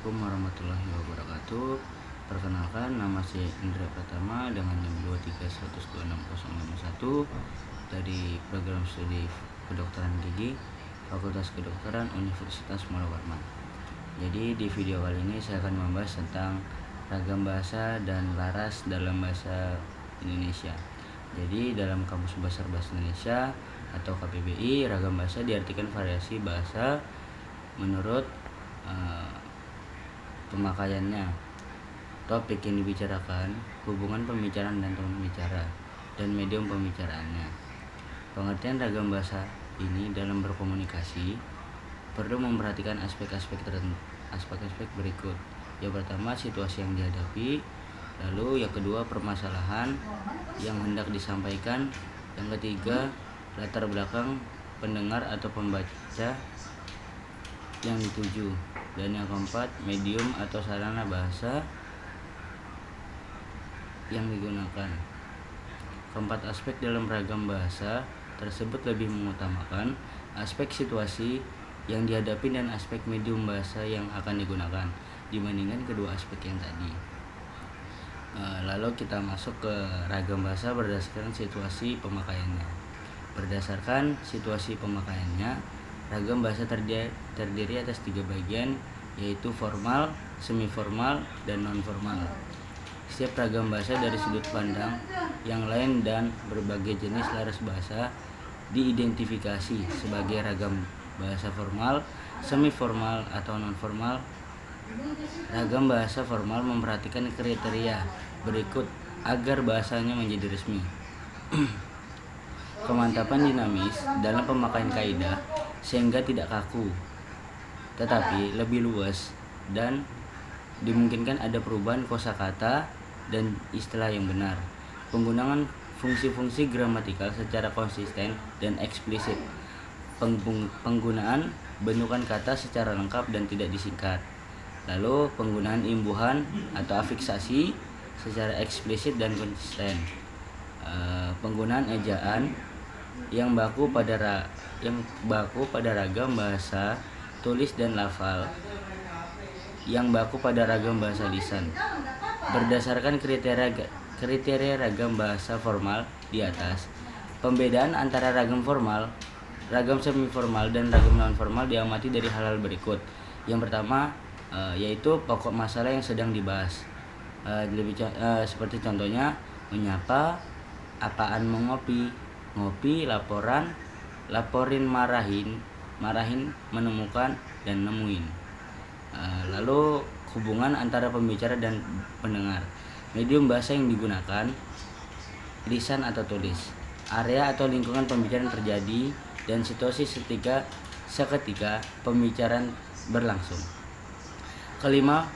Assalamualaikum warahmatullahi wabarakatuh. Perkenalkan, nama saya Indra Pratama dengan NIM 23.126.051 dari program studi kedokteran gigi Fakultas Kedokteran Universitas Muhammad Warman. Jadi di video kali ini saya akan membahas tentang ragam bahasa dan laras dalam bahasa Indonesia. Jadi dalam Kamus Besar Bahasa Indonesia atau KBBI, ragam bahasa diartikan variasi bahasa menurut pemakaiannya, topik yang dibicarakan, hubungan pembicaraan dan teman bicara, dan medium pembicaraannya. Pengertian ragam bahasa ini dalam berkomunikasi perlu memperhatikan aspek-aspek berikut. Yang pertama, situasi yang dihadapi. Lalu yang kedua, permasalahan yang hendak disampaikan. Yang ketiga, latar belakang pendengar atau pembaca yang dituju. Dan yang keempat, medium atau sarana bahasa yang digunakan. Keempat aspek dalam ragam bahasa tersebut lebih mengutamakan aspek situasi yang dihadapi dan aspek medium bahasa yang akan digunakan dibandingkan kedua aspek yang tadi. Lalu kita masuk ke ragam bahasa berdasarkan situasi pemakaiannya. Berdasarkan situasi pemakaiannya, ragam bahasa terdiri atas 3 bagian, yaitu formal, semi-formal, dan non-formal. Setiap ragam bahasa dari sudut pandang yang lain dan berbagai jenis laras bahasa diidentifikasi sebagai ragam bahasa formal, semi-formal, atau non-formal. Ragam bahasa formal memperhatikan kriteria berikut agar bahasanya menjadi resmi. Kemantapan dinamis dalam pemakaian kaidah sehingga tidak kaku, tetapi lebih luas dan dimungkinkan ada perubahan kosakata dan istilah yang benar. Penggunaan fungsi-fungsi gramatikal secara konsisten dan eksplisit. Penggunaan bentukan kata secara lengkap dan tidak disingkat. Lalu penggunaan imbuhan atau afiksasi secara eksplisit dan konsisten. Penggunaan ejaan yang baku pada ragam bahasa tulis dan lafal yang baku pada ragam bahasa lisan. Berdasarkan kriteria ragam bahasa formal di atas, pembedaan antara ragam formal, ragam semi-formal, dan ragam non-formal diamati dari hal-hal berikut. Yang pertama yaitu pokok masalah yang sedang dibahas. Seperti contohnya menyapa, apaan mengopi, ngopi, laporan, laporin, marahin, menemukan, dan nemuin. Lalu hubungan antara pembicara dan pendengar. Medium bahasa yang digunakan, lisan atau tulis. Area atau lingkungan pembicaraan terjadi dan situasi seketika pembicaraan berlangsung. Kelima,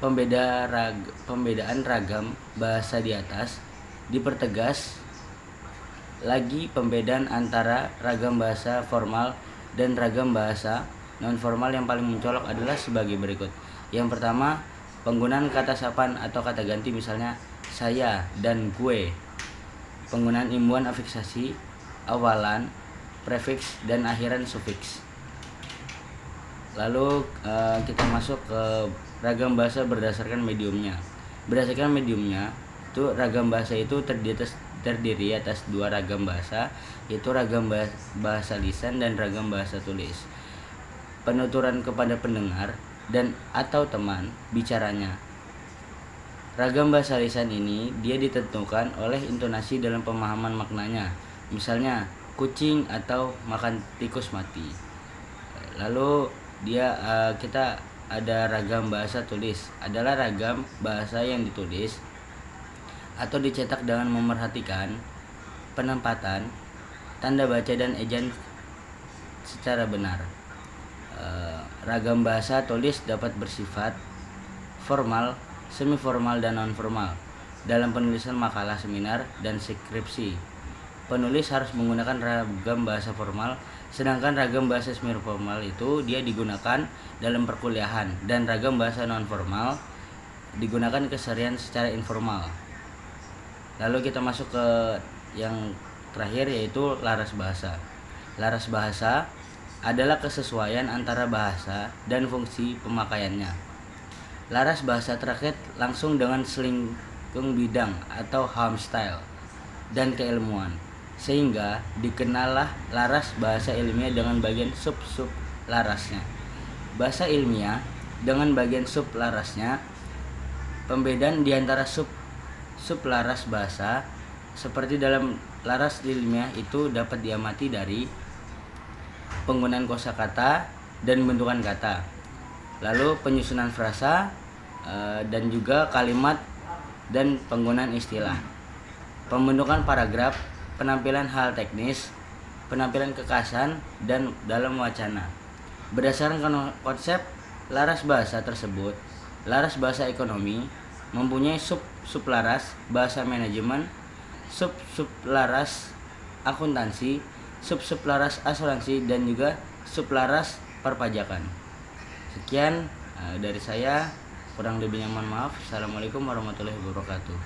pembedaan ragam bahasa di atas dipertegas lagi. Pembedaan antara ragam bahasa formal dan ragam bahasa non-formal yang paling mencolok adalah sebagai berikut. Yang pertama, penggunaan kata sapaan atau kata ganti, misalnya saya dan gue. Penggunaan imbuhan afiksasi, awalan, prefiks, dan akhiran sufiks. Lalu kita masuk ke ragam bahasa berdasarkan mediumnya. Berdasarkan mediumnya, itu ragam bahasa itu terdiri atas 2 ragam bahasa, yaitu ragam bahasa lisan dan ragam bahasa tulis. Penuturan kepada pendengar dan atau teman bicaranya. Ragam bahasa lisan ini dia ditentukan oleh intonasi dalam pemahaman maknanya. Misalnya kucing atau makan tikus mati. Lalu kita ada ragam bahasa tulis, adalah ragam bahasa yang ditulis atau dicetak dengan memerhatikan penempatan, tanda baca, dan ejaan secara benar. Ragam bahasa tulis dapat bersifat formal, semi-formal, dan non-formal. Dalam penulisan makalah, seminar, dan skripsi, penulis harus menggunakan ragam bahasa formal, sedangkan ragam bahasa semi-formal itu dia digunakan dalam perkuliahan, dan ragam bahasa non-formal digunakan keseharian secara informal. Lalu kita masuk ke yang terakhir, yaitu laras bahasa. Laras bahasa adalah kesesuaian antara bahasa dan fungsi pemakaiannya. laras bahasa terkait langsung dengan selingkung bidang atau ham style dan keilmuan, sehingga dikenallah laras bahasa ilmiah dengan bagian sub-sub larasnya. Bahasa ilmiah dengan bagian sub larasnya. Pembedaan di antara sub laras bahasa seperti dalam laras ilmiah itu dapat diamati dari penggunaan kosakata dan bentukan kata, lalu penyusunan frasa, dan juga kalimat dan penggunaan istilah, pembentukan paragraf, penampilan hal teknis, penampilan kekasan dan dalam wacana. Berdasarkan konsep laras bahasa tersebut, laras bahasa ekonomi mempunyai sub-sublaras bahasa manajemen, sub-sublaras akuntansi, sub-sublaras asuransi, dan juga sublaras perpajakan. Sekian dari saya, kurang lebihnya mohon maaf. Assalamualaikum warahmatullahi wabarakatuh.